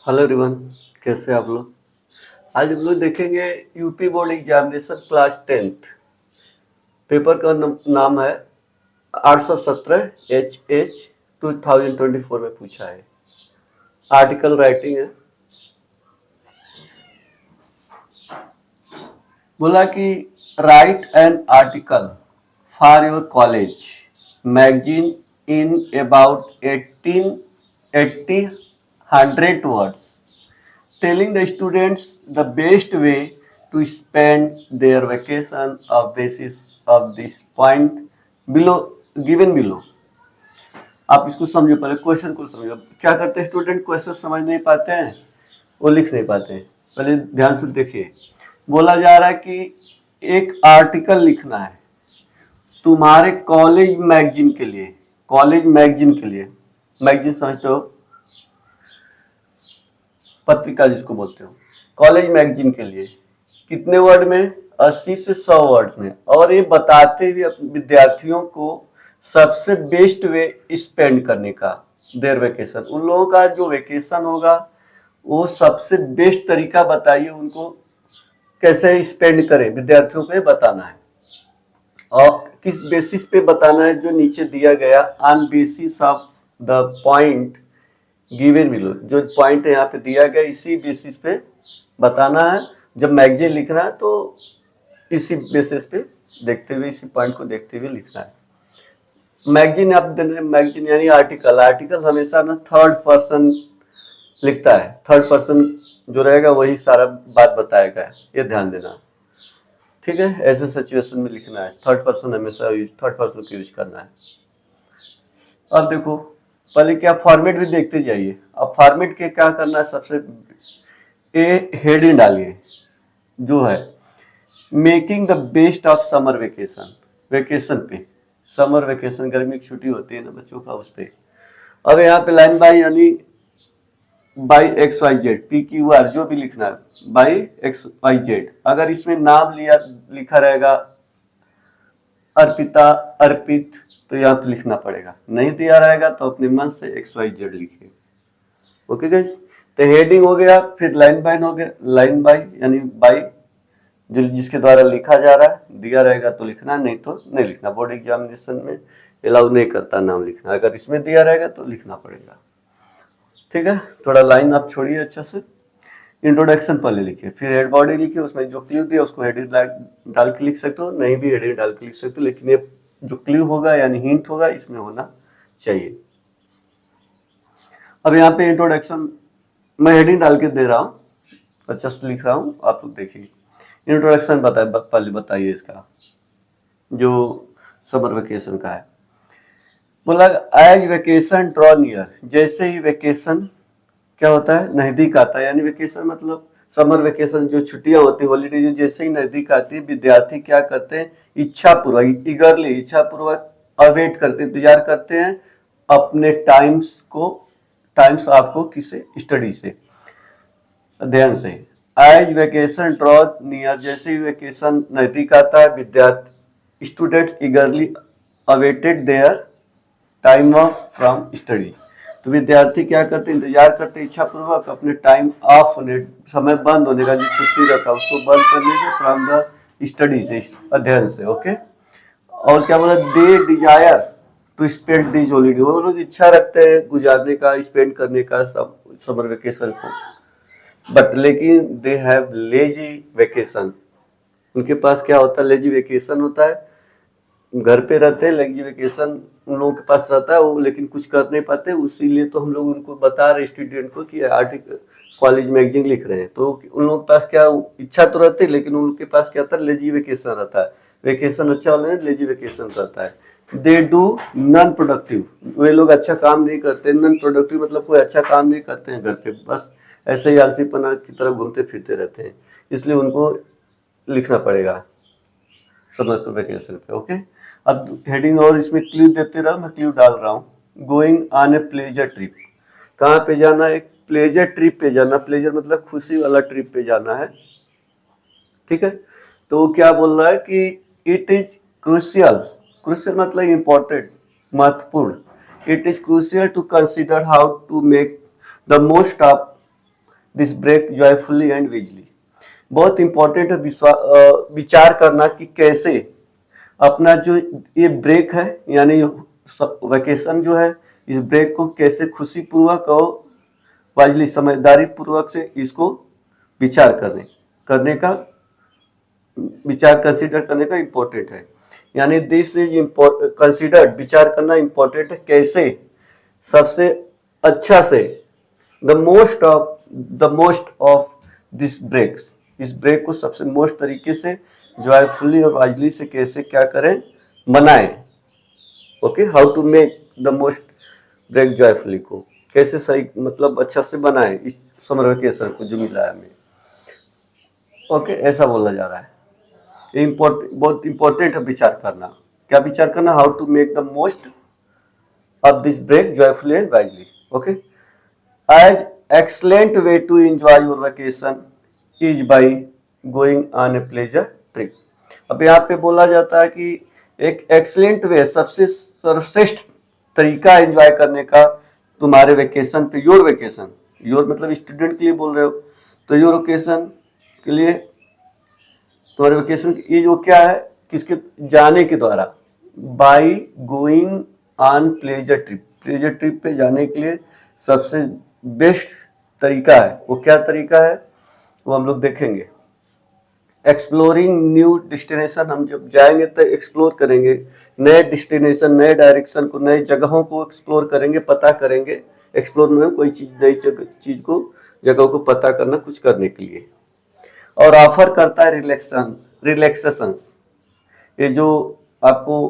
Hello everyone, कैसे हैं आप लोग। आज हम लोग देखेंगे UP board examination class 10th paper का नाम है 817 HH 2024 में पूछा है। आर्टिकल राइटिंग है। बोला कि right an article for your college magazine in about 100 words telling the students the best way to spend their vacation of basis of this point below given below। आप इसको समझो, पहले क्वेश्चन को समझो। क्या करते हैं स्टूडेंट, क्वेश्चन समझ नहीं पाते हैं, वो लिख नहीं पाते हैं। पहले ध्यान से देखिए, बोला जा रहा है कि एक आर्टिकल लिखना है तुम्हारे कॉलेज मैगजीन के लिए। कॉलेज मैगजीन के लिए, मैगजीन समझते हो, पत्रिका जिसको बोलते हो। कॉलेज मैगजीन के लिए कितने वर्ड में? 80 से 100 वर्ड्स में। और ये बताते हुए विद्यार्थियों को सबसे बेस्ट वे स्पेंड करने का, देयर वेकेशन, उन लोगों का जो वेकेशन होगा वो सबसे बेस्ट तरीका बताइए उनको, कैसे स्पेंड करें, विद्यार्थियों को ये बताना है। और किस बेसिस पे बताना है, जो नीचे दिया गया, on basis of the point given below, जो पॉइंट यहाँ पे दिया गया इसी बेसिस पे बताना है। जब मैगजीन लिखना है तो इसी बेसिस पे देखते हुए, इसी पॉइंट को देखते हुए लिखना है। मैगजीन आप देना है, मैगजीन यानी आर्टिकल। आर्टिकल हमेशा ना थर्ड पर्सन लिखता है, थर्ड पर्सन जो रहेगा वही सारा बात बताएगा, ये ध्यान देना। ठीक है, ऐसे सिचुएशन में लिखना है, थर्ड पर्सन हमेशा थर्ड पर्सन को यूज करना है। अब देखो, पहले क्या फॉर्मेट भी देखते जाइए। अब फॉर्मेट के क्या करना है, सबसे हेडिंग डालिए जो है making the best of summer vacation. Vacation पे, समर वेकेशन, गर्मी की छुट्टी होती है ना बच्चों का, उस पे। अब यहाँ पे लाइन बाय यानी बाई XYZ PQR जो भी लिखना है बाई XYZ। अगर इसमें नाम लिखा रहेगा अर्पिता, अर्पित, तो यहाँ पे लिखना पड़ेगा। नहीं दिया रहेगा तो अपने मन से XYZ लिखिए। ओके गाइस, तो हेडिंग हो गया, फिर लाइन बाय हो गया। लाइन बाय यानी बाय जो जिसके द्वारा लिखा जा रहा है, दिया रहेगा तो लिखना, नहीं तो नहीं लिखना। बोर्ड एग्जामिनेशन में अलाउ नहीं करता नाम लिखना, अगर इसमें दिया रहेगा तो लिखना पड़ेगा। ठीक है, थोड़ा लाइन आप छोड़िए अच्छा से। इंट्रोडक्शन पहले लिखिए, फिर हेड बॉडी लिखिए, उसमें जो क्लू दिया उसको हेडिंग डाल के लिख सकते हो, नहीं भी हेडिंग डाल के लिख सकते हो, लेकिन ये जो क्लू होगा यानी हिंट होगा इसमें होना चाहिए। अब यहाँ पे इंट्रोडक्शन मैं हेडिंग डाल के दे रहा हूँ, अच्छा से लिख रहा हूँ, आप लोग देखिए। इंट्रोडक्शन पहले बताइए इसका, जो समर वेकेशन का है। बोला एज वेकेशन ड्रॉ नियर, जैसे ही वेकेशन क्या होता है, नजदीक आता है। यानी वेकेशन मतलब समर वेकेशन, जो छुट्टियां होती है, हॉलीडे, जो जैसे ही नजदीक आती है, विद्यार्थी क्या करते हैं, इच्छापूर्वक, ईगरली, इच्छापूर्वक अवेट करते, इंतजार करते हैं अपने टाइम्स आपको किसे, स्टडी से, अध्ययन से। एज वेकेशन ड्रॉ नियर, जैसे ही वेकेशन नजदीक आता है, विद्यार्थी student ईगरली awaited their time of from study, तो विद्यार्थी क्या करते, इंतजार करते इच्छा पूर्वक अपने टाइम ऑफ होने, समय बंद होने का, जो छुट्टी रहता है उसको बंद करने के, फ्रॉम द स्टडी से, अध्ययन से। ओके, और क्या बोला, they desire to spend this holiday, वो लोग इच्छा रखते हैं गुजारने का, स्पेंड करने का समर वेकेशन को, बट लेकिन दे हैव लेजी वेकेशन, उनके पास क्या होता है, लेजी वेकेशन होता है, घर पे रहते हैं, लेजी वेकेशन उन लोगों के पास रहता है, वो लेकिन कुछ कर नहीं पाते। इसीलिए तो हम लोग उनको बता रहे स्टूडेंट को कि आर्टिकल कॉलेज मैगजीन लिख रहे हैं, तो उन लोगों के पास क्या, इच्छा तो रहती है, लेकिन उनके पास क्या था, लेजी वेकेशन रहता है। वेकेशन अच्छा होने, लेजी वेकेशन रहता है। दे डू नॉन प्रोडक्टिव, वे लोग अच्छा काम नहीं करते। नॉन प्रोडक्टिव मतलब कोई अच्छा काम नहीं करते हैं घर पे, बस ऐसे ही आलसीपना की तरह घूमते फिरते रहते हैं, इसलिए उनको लिखना पड़ेगा समर वेकेशन पे। ओके, अब हेडिंग और इसमें क्लू देते रहो, मैं क्लू डाल रहा हूँ। Going on a pleasure trip, कहाँ पे जाना है, एक प्लेजर ट्रिप पे जाना। प्लेजर मतलब खुशी वाला ट्रिप पे जाना है। ठीक है, तो वो क्या बोल रहा है कि इट इज क्रूशियल, क्रूशियल मतलब इम्पोर्टेंट, महत्वपूर्ण। It is crucial to consider how to make the most of this break joyfully and wisely. बहुत इंपॉर्टेंट है विचार करना कि कैसे अपना जो ये ब्रेक है यानी वेकेशन जो है, इस ब्रेक को कैसे खुशी पूर्वक और वाजली समझदारी पूर्वक से इसको विचार करने का विचार कंसीडर करने का इम्पोर्टेंट है। यानी दिस इज कंसीडर्ड, विचार करना इम्पोर्टेंट है कैसे सबसे अच्छा से the most of this breaks, इस ब्रेक को सबसे मोस्ट तरीके से जॉयफुली और वाइजली से कैसे क्या करें बनाएं। Okay, how to make the most break joyfully को कैसे सही मतलब अच्छा से बनाएं इस समर वेकेशन को जो मिला है हमें। ओके, ऐसा बोला जा रहा है। बहुत इंपॉर्टेंट है विचार करना। क्या विचार करना? How to make the most of this break joyfully and wisely. Okay, as excellent way to enjoy your vacation is by going on a pleasure trip. अब यहाँ पे बोला जाता है कि एक एक्सलेंट वे, सबसे सर्वश्रेष्ठ तरीका एंजॉय करने का तुम्हारे वेकेशन पे, योर वेकेशन, योर मतलब स्टूडेंट के लिए बोल रहे हो, तो योर वेकेशन के लिए तुम्हारे वेकेशन ये जो क्या है किसके जाने के द्वारा, by going on pleasure trip, pleasure trip पे जाने के लिए सबसे बेस्ट तरीका है। वो क्या तरीका है वो हम लोग देखेंगे। एक्सप्लोरिंग न्यू डेस्टिनेशन, हम जब जाएंगे तो एक्सप्लोर करेंगे नए डेस्टिनेशन, नए डायरेक्शन को, नए जगहों को एक्सप्लोर करेंगे, पता करेंगे। एक्सप्लोर में कोई चीज नई चीज को, जगहों को पता करना, कुछ करने के लिए। और ऑफर करता है रिलैक्सेशंस, ये जो आपको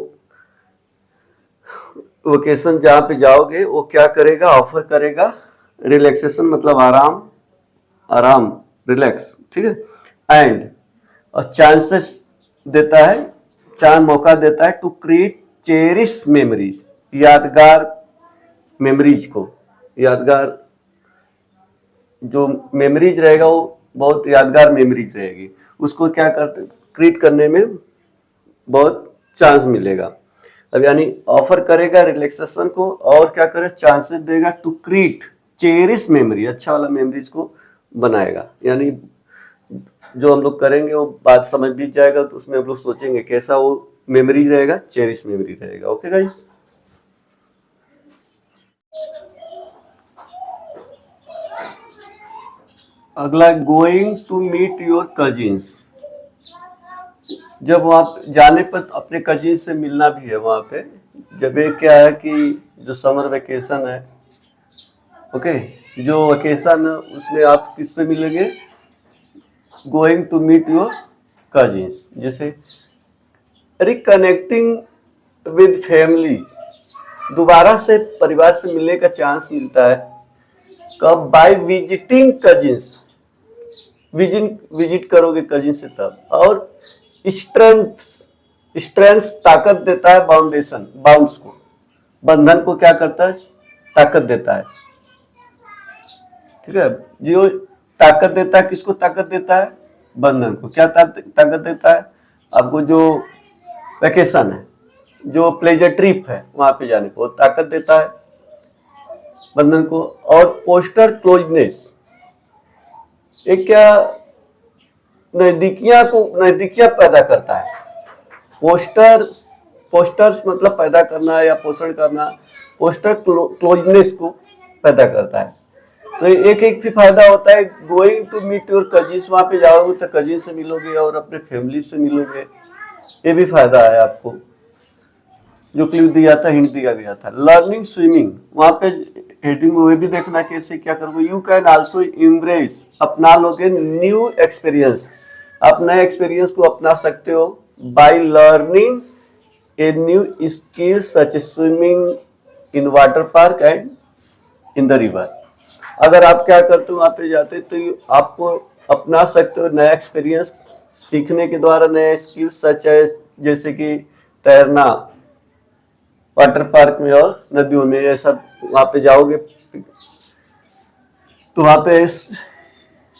वेकेशन जहाँ पे जाओगे वो क्या करेगा, ऑफर करेगा रिलैक्सेशन मतलब आराम रिलैक्स, ठीक है। एंड और चांसेस देता है, मौका देता है टू क्रिएट चेरिश मेमोरीज, यादगार मेमोरीज को, यादगार जो मेमोरीज रहेगा वो बहुत यादगार मेमोरीज रहेगी, उसको क्या करते क्रिएट करने में बहुत चांस मिलेगा। अब यानी ऑफर करेगा रिलैक्सेशन को और क्या करे चांसेस देगा टू क्रिएट चेरिश मेमोरी, अच्छा वाला मेमोरीज को बनाएगा। यानी जो हम लोग करेंगे वो बात समझ बीत जाएगा तो उसमें हम लोग सोचेंगे कैसा वो मेमोरी रहेगा, चेरिश मेमोरी रहेगा। ओके गाइस, अगला going to meet your cousins. जब वहाँ जाने पर अपने कजिन से मिलना भी है वहाँ पे। जब ये क्या है कि जो समर वेकेशन है, ओके, जो वेकेशन है उसमें आप किससे मिलेंगे, going to meet your cousins, जैसे रिकनेक्टिंग विद फैमिलीज, दोबारा से परिवार से मिलने का चांस मिलता है। कब? बाय विजिटिंग कजिन्स, विजिट करोगे कजिन से तब। और स्ट्रेंथ ताकत देता है, बाउंड्स को, बंधन को क्या करता है, ताकत देता है, ठीक है। जो ताकत देता है, किसको ताकत देता है, बंधन को। क्या ताकत देता है आपको, जो वेकेशन है, जो प्लेजर ट्रिप है वहां पे जाने को ताकत देता है बंधन को। और पोस्टर क्लोजनेस, एक क्या नजदीकियां पैदा करता है। पोस्टर्स मतलब पैदा करना या पोषण करना, पोस्टर क्लोजनेस को पैदा करता है। तो एक भी फायदा होता है, going to meet your cousins, वहां पे जाओगे तो कजिन से मिलोगे और अपने फैमिली से मिलोगे, ये भी फायदा है आपको। जो क्लू दिया था, हिंट दिया गया था। लर्निंग स्विमिंग, वहां पे हेडिंग वो भी देखना कैसे क्या करोगे। यू कैन आल्सो इम्ब्रेस, अपना लोगे न्यू एक्सपीरियंस, आप नए एक्सपीरियंस को अपना सकते हो by learning a new skill such swimming in water park and in the river. अगर आप क्या करते हो वहां पे जाते तो आपको अपना सकते हो नया एक्सपीरियंस सीखने के द्वारा, नए स्किल सच एज जैसे कि तैरना वाटर पार्क में और नदियों में, ऐसा वहां पे जाओगे तो वहां पे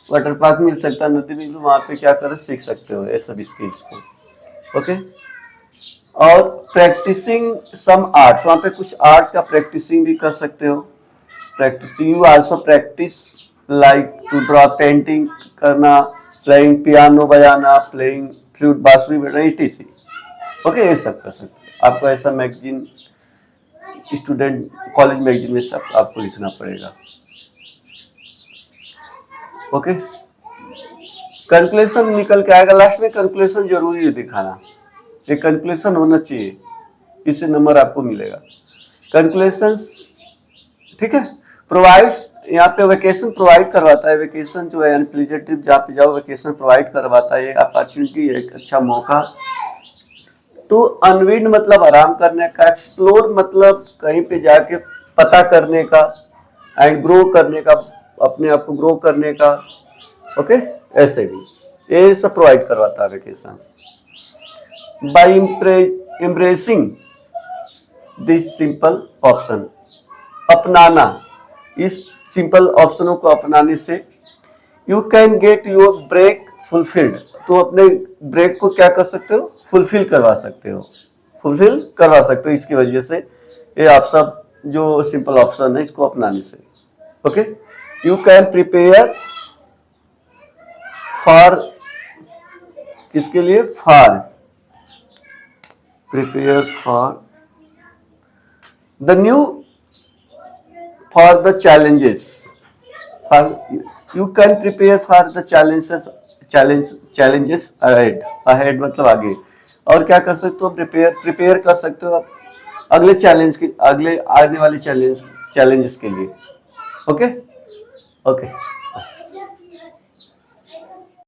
वाटर पार्क मिल सकता है, नदी में, वहां पे क्या कर सीख सकते हो ये सब स्किल्स को। ओके, और प्रैक्टिसिंग सम आर्ट्स, वहां पे कुछ आर्ट्स का प्रैक्टिसिंग भी कर सकते हो। Practising, you also practise like to draw, painting करना, प्लेइंग पियानो बजाना, प्लेइंग फ्लूट, बांसुरी बजाना, इटीसी। ओके, ये सब कर सकते हैं। आपको ऐसा मैगजीन, स्टूडेंट कॉलेज मैगजीन में सब आपको लिखना पड़ेगा। ओके, कंक्लूजन निकल के आएगा लास्ट में। कंक्लूजन जरूरी है दिखाना, ये कंक्लूजन होना चाहिए, इससे नंबर आपको मिलेगा। कंक्लूजन, ठीक है। प्रोवाइड्स, यहाँ पे वेकेशन प्रोवाइड करवाता है, वेकेशन जो है अनप्लीजेंट ट्रिप जहाँ पे जाओ वेकेशन प्रोवाइड करवाता है, अपॉर्चुनिटी है, एक अच्छा मौका। तो अनविड मतलब आराम करने का, एक्सप्लोर मतलब कहीं पे जाके पता करने का, एंड ग्रो करने का, अपने आप को ग्रो करने का। ओके, ऐसे भी ये सब प्रोवाइड करवाता है vacations. By embracing this simple option, अपनाना, इस सिंपल ऑप्शनों को अपनाने से you can get your break fulfilled, तो अपने ब्रेक को क्या कर सकते हो, फुलफिल करवा सकते हो, फुलफिल करवा सकते हो इसकी वजह से। ये आप सब जो सिंपल ऑप्शन है इसको अपनाने से। Okay, you can prepare for, किसके लिए, for, prepare for the new, for the challenges, you can prepare for the challenges ahead मतलब आगे। और क्या कर सकते हो, प्रिपेयर कर सकते हो आप अगले चैलेंज के, अगले आने वाले चैलेंजेस के लिए। Okay okay.